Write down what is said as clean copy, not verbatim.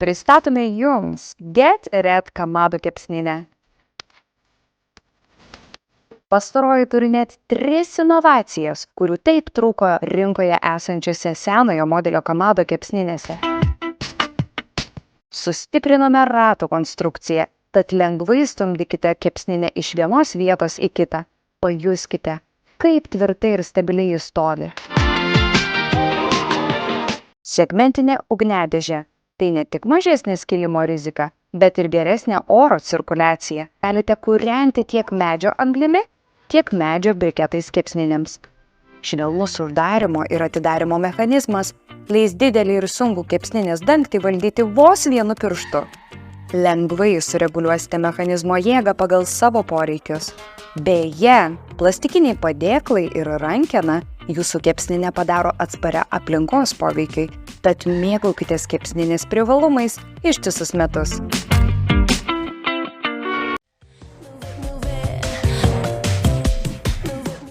Pristatome jums Get Red Kamado kepsninę. Pastaroji turi net 3 inovacijas, kurių taip trūko rinkoje esančiose senojo modelio Kamado kepsninėse. Sustiprinome ratų konstrukciją, tad lengvai stumdykite kepsninę iš vienos vietos į kitą. Pajuskite, kaip tvirtai ir stabiliai jis stovi. Segmentinė ugniadėžė. Tai ne tik mažesnė skilimo rizika, bet ir geresnė oro cirkuliacija. Galite kūrenti tiek medžio anglimi, tiek medžio briketais kepsninėms. Švelnus uždarimo ir atidarimo mechanizmas leis didelį ir sunkų kepsninės dangtį valdyti vos vienu pirštu. Lengvai sureguliuosite mechanizmo jėgą pagal savo poreikius. Beje, plastikiniai padėklai ir rankena jūsų kepsninę padaro atsparia aplinkos poveikiai, tad mėgaukitės kepsninės privalumais ištisus metus.